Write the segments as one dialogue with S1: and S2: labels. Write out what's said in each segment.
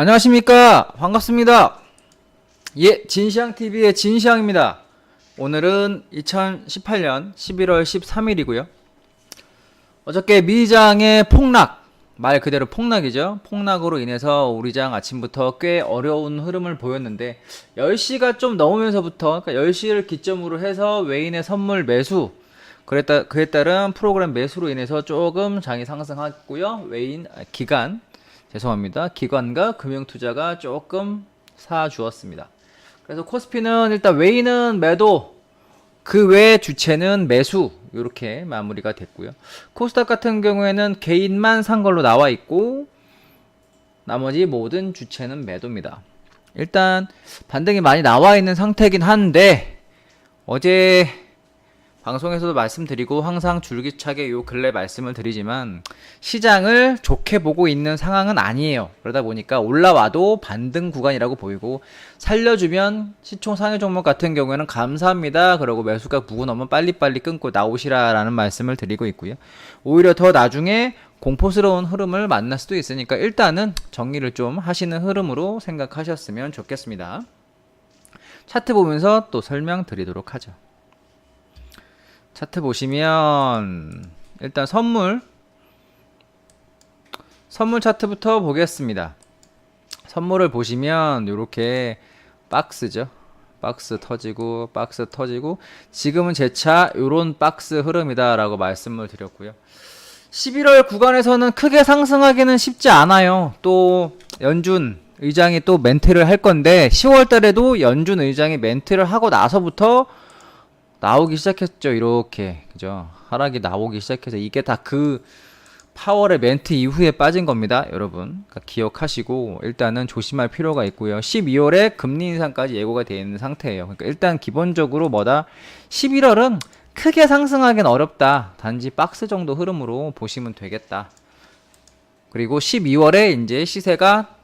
S1: 안녕하십니까, 반갑습니다. 예, 진시황TV의 진시황입니다. 오늘은 2018년 11월 13일이고요 어저께 미장의 폭락, 말 그대로 폭락이죠. 폭락으로 인해서 우리 장 아침부터 꽤 어려운 흐름을 보였는데 10시가 좀 넘으면서부터, 그러니까 10시를 기점으로 해서 외인의 선물 매수, 그에 따른 프로그램 매수로 인해서 조금 장이 상승했고요. 기관과 금융투자가 조금 사주었습니다. 그래서 코스피는 일단 외인은 매도, 그 외 주체는 매수, 이렇게 마무리가 됐고요. 코스닥 같은 경우에는 개인만 산 걸로 나와 있고 나머지 모든 주체는 매도입니다. 일단 반등이 많이 나와 있는 상태긴 한데, 어제 방송에서도 말씀드리고 항상 줄기차게 요 근래 말씀을 드리지만 시장을 좋게 보고 있는 상황은 아니에요. 그러다 보니까 올라와도 반등 구간이라고 보이고, 살려주면 시총 상위 종목 같은 경우에는 감사합니다 그러고 매수가 부근 넘으면 빨리빨리 끊고 나오시라 라는 말씀을 드리고 있고요. 오히려 더 나중에 공포스러운 흐름을 만날 수도 있으니까 일단은 정리를 좀 하시는 흐름으로 생각하셨으면 좋겠습니다. 차트 보면서 또 설명드리도록 하죠. 차트 보시면 일단 선물 차트부터 보겠습니다. 선물을 보시면 이렇게 박스죠. 박스 터지고 지금은 재차 요런 박스 흐름이다 라고 말씀을 드렸고요. 11월 구간에서는 크게 상승하기는 쉽지 않아요. 또 연준 의장이 또 멘트를 할 건데 10월 달에도 연준 의장이 멘트를 하고 나서부터 나오기 시작했죠. 이렇게, 그죠? 하락이 나오기 시작해서 이게 다 그 파월의 멘트 이후에 빠진 겁니다, 여러분. 그러니까 기억하시고 일단은 조심할 필요가 있고요. 12월에 금리 인상까지 예고가 되어 있는 상태예요. 그러니까 일단 기본적으로 11월은 크게 상승하기는 어렵다. 단지 박스 정도 흐름으로 보시면 되겠다. 그리고 12월에 이제 시세가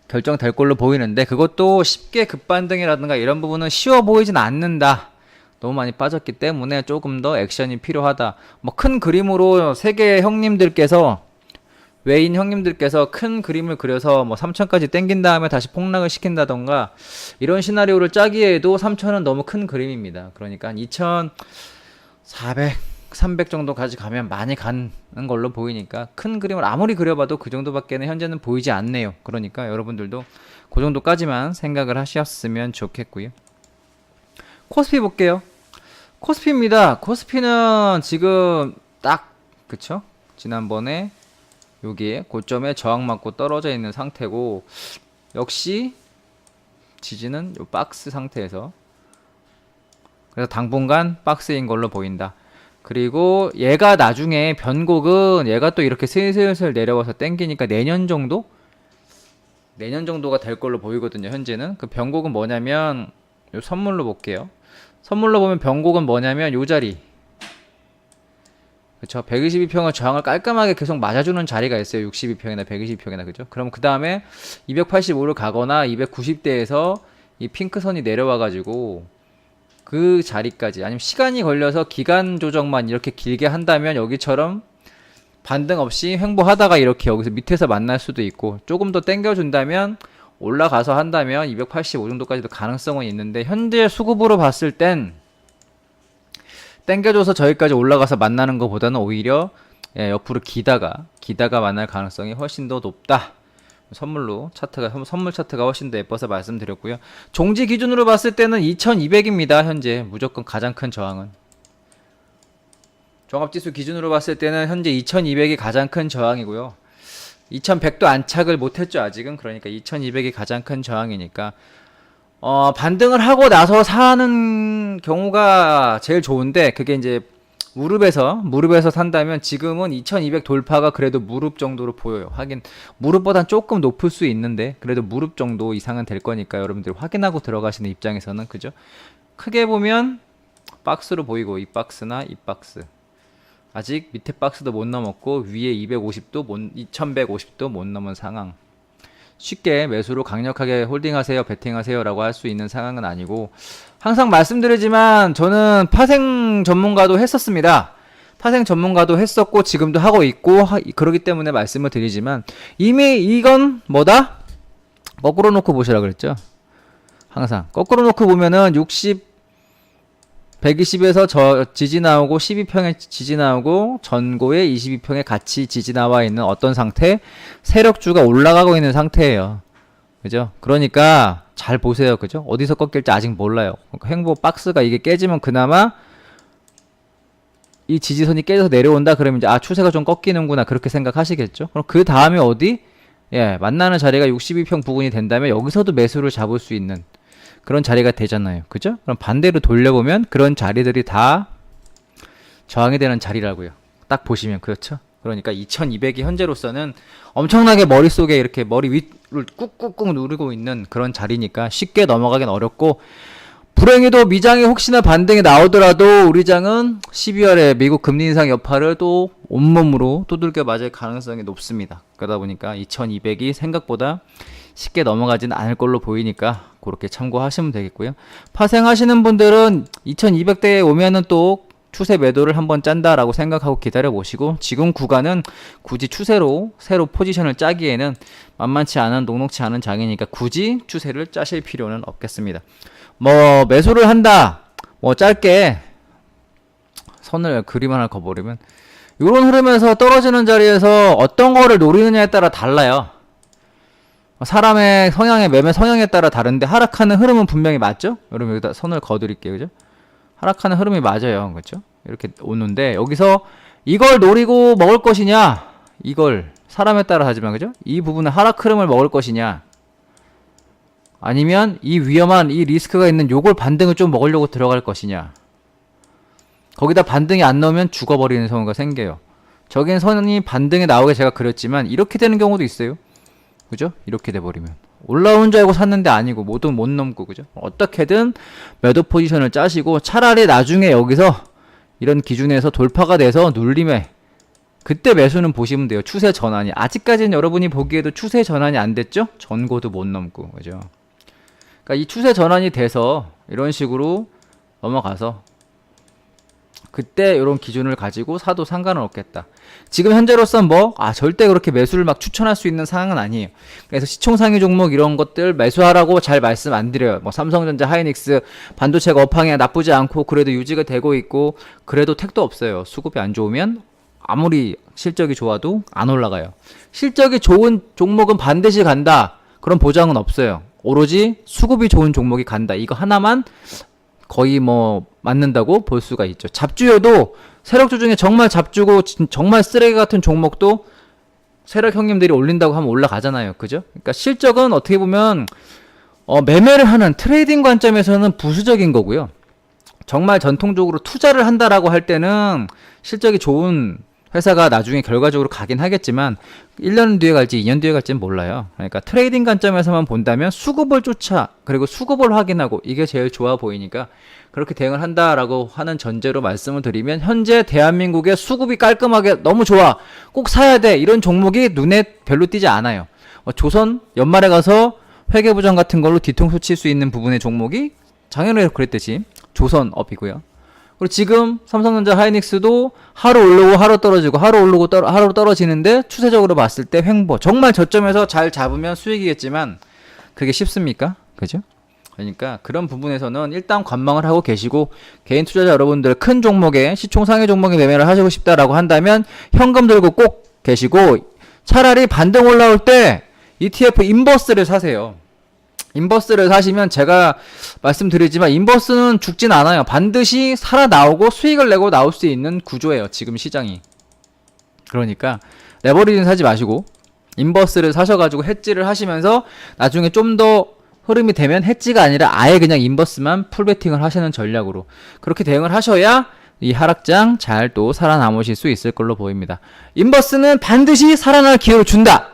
S1: 결정될 걸로 보이는데, 그것도 쉽게 급반등이라든가 이런 부분은 쉬워 보이진 않는다. 너무 많이 빠졌기 때문에 조금 더 액션이 필요하다. 큰 그림으로 세계 형님들께서, 외인 형님들께서 큰 그림을 그려서 3천까지 땡긴 다음에 다시 폭락을 시킨다던가 이런 시나리오를 짜기에도 3천은 너무 큰 그림입니다. 그러니까 한 2,400, 300 정도까지 가면 많이 가는 걸로 보이니까 큰 그림을 아무리 그려봐도 그 정도밖에는 현재는 보이지 않네요. 그러니까 여러분들도 그 정도까지만 생각을 하셨으면 좋겠고요. 코스피 볼게요. 코스피입니다. 코스피는 지금 딱, 그쵸? 지난번에 여기에 고점에 저항 맞고 떨어져 있는 상태고, 역시 지지는 요 박스 상태에서, 그래서 당분간 박스인 걸로 보인다. 그리고 얘가 나중에 변곡은 얘가 또 이렇게 슬슬 내려와서 땡기니까 내년 정도가 될 걸로 보이거든요. 현재는 그 변곡은 뭐냐면, 요 선물로 볼게요. 선물로 보면 변곡은 뭐냐면 요 자리, 그쵸? 122평을 저항을 깔끔하게 계속 맞아주는 자리가 있어요. 62평이나 120평이나, 그죠? 그럼 그 다음에 285를 가거나 290대에서 이 핑크선이 내려와가지고 그 자리까지, 아니면 시간이 걸려서 기간 조정만 이렇게 길게 한다면 여기처럼 반등 없이 횡보하다가 이렇게 여기서 밑에서 만날 수도 있고, 조금 더 땡겨준다면 올라가서 한다면 285 정도까지도 가능성은 있는데, 현재 수급으로 봤을 땐 땡겨줘서 저기까지 올라가서 만나는 것보다는 오히려 옆으로 기다가 만날 가능성이 훨씬 더 높다. 선물 차트가 훨씬 더 예뻐서 말씀드렸고요. 종지 기준으로 봤을 때는 2200입니다. 현재 무조건 가장 큰 저항은. 종합지수 기준으로 봤을 때는 현재 2200이 가장 큰 저항이고요. 2100도 안착을 못했죠, 아직은. 그러니까 2200이 가장 큰 저항이니까 반등을 하고 나서 사는 경우가 제일 좋은데, 그게 이제 무릎에서 산다면 지금은 2200 돌파가 그래도 무릎 정도로 보여요. 하긴 무릎보단 조금 높을 수 있는데 그래도 무릎 정도 이상은 될 거니까 여러분들 확인하고 들어가시는 입장에서는, 그죠? 크게 보면 박스로 보이고, 이 박스나 이 박스 아직 밑에 박스도 못 넘었고 위에 2150도 못 넘은 상황. 쉽게 매수로 강력하게 홀딩하세요, 베팅하세요 라고 할 수 있는 상황은 아니고, 항상 말씀드리지만 저는 파생 전문가도 했었습니다. 파생 전문가도 했었고 지금도 하고 있고 그러기 때문에 말씀을 드리지만, 이미 이건 뭐다? 거꾸로 놓고 보시라 그랬죠. 항상 거꾸로 놓고 보면은 120에서 지지 나오고 12평에 지지 나오고 전고에 22평에 같이 지지 나와 있는 어떤 상태, 세력주가 올라가고 있는 상태예요. 그죠? 그러니까 잘 보세요. 그죠? 어디서 꺾일지 아직 몰라요. 그러니까 행보 박스가 이게 깨지면 그나마 이 지지선이 깨져서 내려온다 그러면 이제 아 추세가 좀 꺾이는구나 그렇게 생각하시겠죠. 그럼 그 다음에 어디? 예, 만나는 자리가 62평 부근이 된다면 여기서도 매수를 잡을 수 있는 그런 자리가 되잖아요. 그죠? 그럼 반대로 돌려보면 그런 자리들이 다 저항이 되는 자리라고요. 딱 보시면 그렇죠? 그러니까 2200이 현재로서는 엄청나게 머릿속에 이렇게 머리 위를 꾹꾹꾹 누르고 있는 그런 자리니까 쉽게 넘어가긴 어렵고 불행히도 미장이 혹시나 반등이 나오더라도 우리 장은 12월에 미국 금리 인상 여파를 또 온몸으로 두들겨 맞을 가능성이 높습니다. 그러다 보니까 2200이 생각보다 쉽게 넘어가진 않을 걸로 보이니까 그렇게 참고하시면 되겠고요. 파생하시는 분들은 2200대에 오면은 또 추세 매도를 한번 짠다라고 생각하고 기다려 보시고 지금 구간은 굳이 추세로 새로 포지션을 짜기에는 만만치 않은 녹록치 않은 장이니까 굳이 추세를 짜실 필요는 없겠습니다. 뭐 매수를 한다 뭐 짧게 선을 그림 하나 그어버리면 이런 흐름에서 떨어지는 자리에서 어떤 거를 노리느냐에 따라 달라요. 사람의 성향의 매매 성향에 따라 다른데 하락하는 흐름은 분명히 맞죠? 여러분 여기다 선을 그어드릴게요. 그죠? 하락하는 흐름이 맞아요. 그렇죠? 이렇게 오는데 여기서 이걸 노리고 먹을 것이냐 이걸 사람에 따라 하지만 그죠? 이 부분은 하락 흐름을 먹을 것이냐 아니면 이 위험한 이 리스크가 있는 요걸 반등을 좀 먹으려고 들어갈 것이냐 거기다 반등이 안 나오면 죽어버리는 경우가 생겨요. 저긴 선이 반등에 나오게 제가 그렸지만 이렇게 되는 경우도 있어요. 그죠? 이렇게 돼버리면 올라온 줄 알고 샀는데 아니고 뭐든 못 넘고 그죠? 어떻게든 매도 포지션을 짜시고 차라리 나중에 여기서 이런 기준에서 돌파가 돼서 눌림에 그때 매수는 보시면 돼요. 추세 전환이 아직까지는 여러분이 보기에도 추세 전환이 안 됐죠? 전고도 못 넘고 그죠? 그러니까 이 추세 전환이 돼서 이런 식으로 넘어가서 그때 이런 기준을 가지고 사도 상관은 없겠다. 지금 현재로선 절대 그렇게 매수를 막 추천할 수 있는 상황은 아니에요. 그래서 시총상위 종목 이런 것들 매수하라고 잘 말씀 안 드려요. 삼성전자, 하이닉스, 반도체가 업황이 나쁘지 않고 그래도 유지가 되고 있고 그래도 택도 없어요. 수급이 안 좋으면 아무리 실적이 좋아도 안 올라가요. 실적이 좋은 종목은 반드시 간다. 그런 보장은 없어요. 오로지 수급이 좋은 종목이 간다. 이거 하나만 거의 맞는다고 볼 수가 있죠. 잡주여도 세력주 중에 정말 잡주고 정말 쓰레기 같은 종목도 세력 형님들이 올린다고 하면 올라가잖아요. 그죠? 그러니까 실적은 어떻게 보면 매매를 하는 트레이딩 관점에서는 부수적인 거고요. 정말 전통적으로 투자를 한다라고 할 때는 실적이 좋은 회사가 나중에 결과적으로 가긴 하겠지만 1년 뒤에 갈지 2년 뒤에 갈지는 몰라요. 그러니까 트레이딩 관점에서만 본다면 수급을 쫓아 그리고 수급을 확인하고 이게 제일 좋아 보이니까 그렇게 대응을 한다라고 하는 전제로 말씀을 드리면 현재 대한민국의 수급이 깔끔하게 너무 좋아 꼭 사야 돼 이런 종목이 눈에 별로 띄지 않아요. 조선 연말에 가서 회계부정 같은 걸로 뒤통수 칠 수 있는 부분의 종목이 작년에 그랬듯이 조선업이고요. 그리고 지금 삼성전자 하이닉스도 하루 오르고 하루 떨어지고 하루 오르고 하루 떨어지는데 추세적으로 봤을 때 횡보 정말 저점에서 잘 잡으면 수익이겠지만 그게 쉽습니까? 그죠? 그러니까 그런 부분에서는 일단 관망을 하고 계시고 개인 투자자 여러분들 큰 종목에 시총 상위 종목에 매매를 하시고 싶다라고 한다면 현금 들고 꼭 계시고 차라리 반등 올라올 때 ETF 인버스를 사세요. 인버스를 사시면 제가 말씀드리지만 인버스는 죽진 않아요. 반드시 살아나오고 수익을 내고 나올 수 있는 구조예요. 지금 시장이. 그러니까 레버리지는 사지 마시고 인버스를 사셔가지고 해지를 하시면서 나중에 좀 더 흐름이 되면 해지가 아니라 아예 그냥 인버스만 풀베팅을 하시는 전략으로 그렇게 대응을 하셔야 이 하락장 잘 또 살아남으실 수 있을 걸로 보입니다. 인버스는 반드시 살아날 기회를 준다.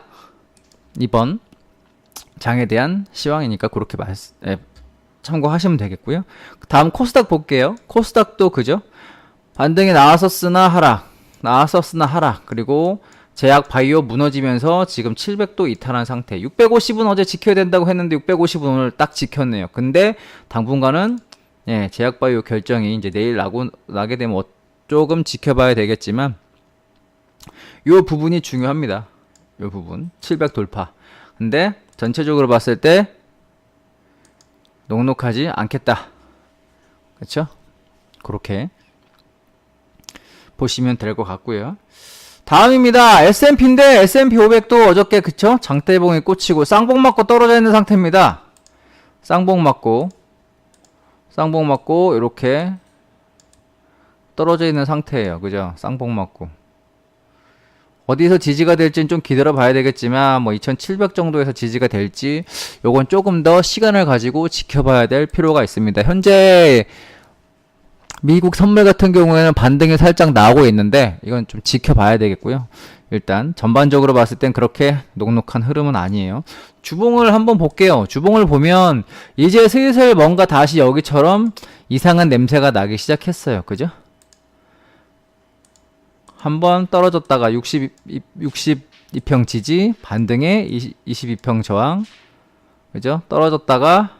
S1: 이번 장에 대한 시황이니까 그렇게 참고하시면 되겠고요. 다음 코스닥 볼게요. 코스닥도 그죠? 반등이 나왔었으나 하락, 그리고 제약 바이오 무너지면서 지금 700도 이탈한 상태. 650은 어제 지켜야 된다고 했는데 650은 오늘 딱 지켰네요. 근데 당분간은 제약 바이오 결정이 이제 내일 나게 되면 조금 지켜봐야 되겠지만 요 부분이 중요합니다. 요 부분 700 돌파. 근데 전체적으로 봤을 때 녹록하지 않겠다. 그쵸? 그렇게 보시면 될 것 같고요. 다음입니다. S&P인데 S&P 500도 어저께 그쵸? 장대봉이 꽂히고 쌍봉 맞고 떨어져 있는 상태입니다. 쌍봉 맞고 이렇게 떨어져 있는 상태예요. 그죠? 쌍봉 맞고 어디서 지지가 될지는 좀 기다려 봐야 되겠지만 뭐 2700 정도에서 지지가 될지 요건 조금 더 시간을 가지고 지켜봐야 될 필요가 있습니다. 현재 미국 선물 같은 경우에는 반등이 살짝 나오고 있는데 이건 좀 지켜봐야 되겠고요. 일단 전반적으로 봤을 땐 그렇게 녹록한 흐름은 아니에요. 주봉을 한번 볼게요. 주봉을 보면 이제 슬슬 뭔가 다시 여기처럼 이상한 냄새가 나기 시작했어요. 그죠? 한번 떨어졌다가 62평 지지, 반등에 22평 저항, 그죠? 떨어졌다가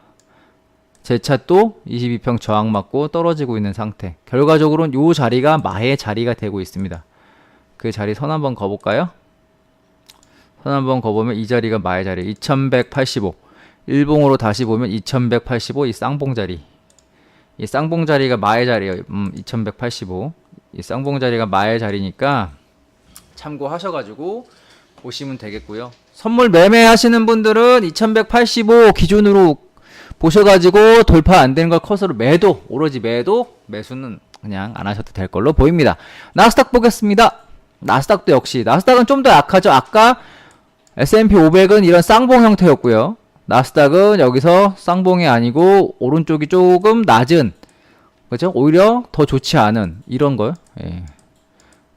S1: 재차 또 22평 저항 맞고 떨어지고 있는 상태. 결과적으로는 요 자리가 마의 자리가 되고 있습니다. 그 자리 선 한번 거볼까요? 선 한번 거보면 이 자리가 마의 자리, 2185. 일봉으로 다시 보면 2185, 이 쌍봉 자리. 이 쌍봉 자리가 마의 자리예요. 2185. 이 쌍봉 자리가 마의 자리니까 참고하셔가지고 보시면 되겠고요. 선물 매매하시는 분들은 2185 기준으로 보셔가지고 돌파 안 되는 걸 컷으로 매도, 오로지 매도, 매수는 그냥 안 하셔도 될 걸로 보입니다. 나스닥 보겠습니다. 나스닥도 역시, 나스닥은 좀 더 약하죠. 아까 S&P 500은 이런 쌍봉 형태였고요. 나스닥은 여기서 쌍봉이 아니고 오른쪽이 조금 낮은, 그죠? 오히려 더 좋지 않은 이런 걸, 예.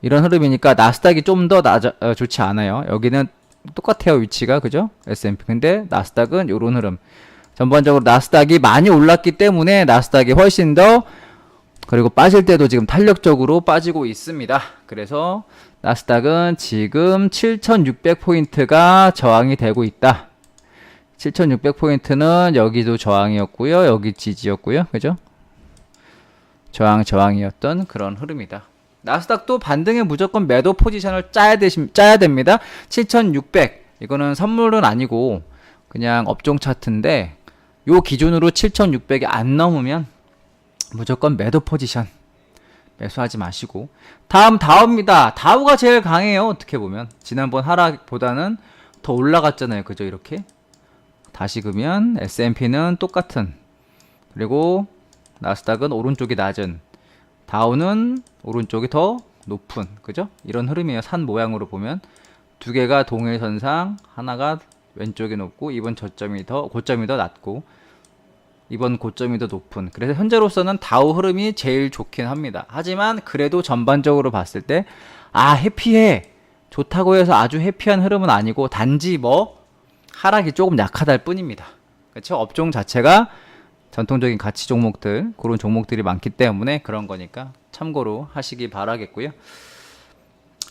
S1: 이런 흐름이니까 나스닥이 좀 더 좋지 않아요. 여기는 똑같아요, 위치가. 그죠? S&P. 근데 나스닥은 요런 흐름. 전반적으로 나스닥이 많이 올랐기 때문에 나스닥이 훨씬 더, 그리고 빠질 때도 지금 탄력적으로 빠지고 있습니다. 그래서 나스닥은 지금 7600포인트가 저항이 되고 있다. 7600포인트는 여기도 저항이었고요. 여기 지지였고요. 그죠? 저항이었던 그런 흐름이다. 나스닥도 반등에 무조건 매도 포지션을 짜야 됩니다. 7600. 이거는 선물은 아니고 그냥 업종 차트인데 요 기준으로 7600이 안 넘으면 무조건 매도 포지션 매수하지 마시고, 다우입니다. 다우가 제일 강해요. 어떻게 보면 지난번 하락보다는 더 올라갔잖아요. 그죠? 이렇게 다시 그면 S&P는 똑같은, 그리고 나스닥은 오른쪽이 낮은, 다우는 오른쪽이 더 높은, 그죠? 이런 흐름이에요. 산 모양으로 보면 두 개가 동일선상, 하나가 왼쪽이 높고 이번 고점이 더 낮고 이번 고점이 더 높은. 그래서 현재로서는 다우 흐름이 제일 좋긴 합니다. 하지만 그래도 전반적으로 봤을 때 해피해, 좋다고 해서 아주 해피한 흐름은 아니고 단지 뭐 하락이 조금 약하다일 뿐입니다. 그렇죠? 업종 자체가 전통적인 가치 종목들, 그런 종목들이 많기 때문에 그런 거니까 참고로 하시기 바라겠고요.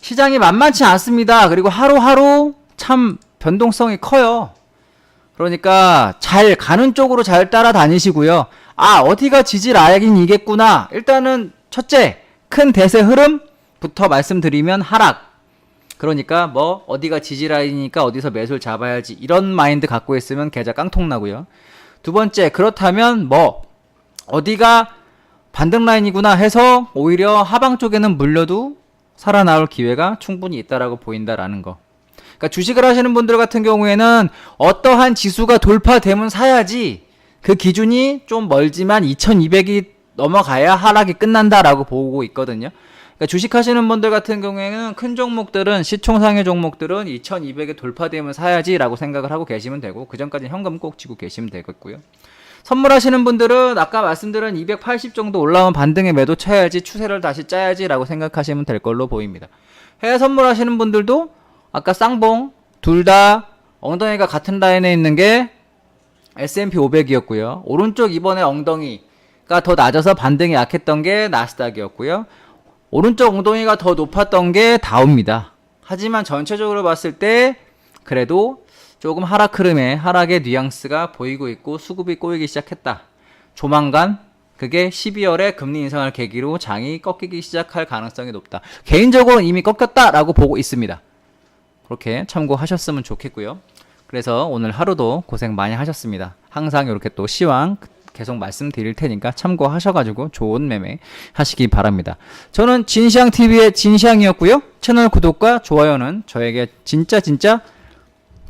S1: 시장이 만만치 않습니다. 그리고 하루하루 참 변동성이 커요. 그러니까 잘 가는 쪽으로 잘 따라다니시고요. 어디가 지지라인이겠구나. 일단은 첫째, 큰 대세 흐름부터 말씀드리면 하락. 그러니까 뭐 어디가 지지라인이니까 어디서 매수를 잡아야지, 이런 마인드 갖고 있으면 계좌 깡통 나고요. 두 번째, 그렇다면 뭐 어디가 반등 라인이구나 해서 오히려 하방 쪽에는 물려도 살아나올 기회가 충분히 있다라고 보인다라는 거. 그러니까 주식을 하시는 분들 같은 경우에는 어떠한 지수가 돌파되면 사야지, 그 기준이 좀 멀지만 2200이 넘어가야 하락이 끝난다라고 보고 있거든요. 그러니까 주식 하시는 분들 같은 경우에는 큰 종목들은, 시총상의 종목들은 2200이 돌파되면 사야지라고 생각을 하고 계시면 되고, 그 전까지 현금 꼭 쥐고 계시면 되겠고요. 선물하시는 분들은 아까 말씀드린 280 정도 올라온 반등에 매도 쳐야지, 추세를 다시 짜야지라고 생각하시면 될 걸로 보입니다. 해외 선물하시는 분들도 아까 쌍봉 둘 다 엉덩이가 같은 라인에 있는 게 S&P 500이었고요. 오른쪽 이번에 엉덩이가 더 낮아서 반등이 약했던 게 나스닥이었고요. 오른쪽 엉덩이가 더 높았던 게 다우입니다. 하지만 전체적으로 봤을 때 그래도 조금 하락 흐름에 하락의 뉘앙스가 보이고 있고 수급이 꼬이기 시작했다. 조만간 그게 12월에 금리 인상을 계기로 장이 꺾이기 시작할 가능성이 높다. 개인적으로는 이미 꺾였다라고 보고 있습니다. 그렇게 참고하셨으면 좋겠고요. 그래서 오늘 하루도 고생 많이 하셨습니다. 항상 이렇게 또 시황 계속 말씀드릴 테니까 참고하셔가지고 좋은 매매 하시기 바랍니다. 저는 진시황TV의 진시황이었고요. 채널 구독과 좋아요는 저에게 진짜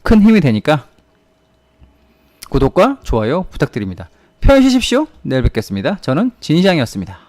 S1: 큰 힘이 되니까 구독과 좋아요 부탁드립니다. 편히 쉬십시오. 내일 뵙겠습니다. 저는 진시황이었습니다.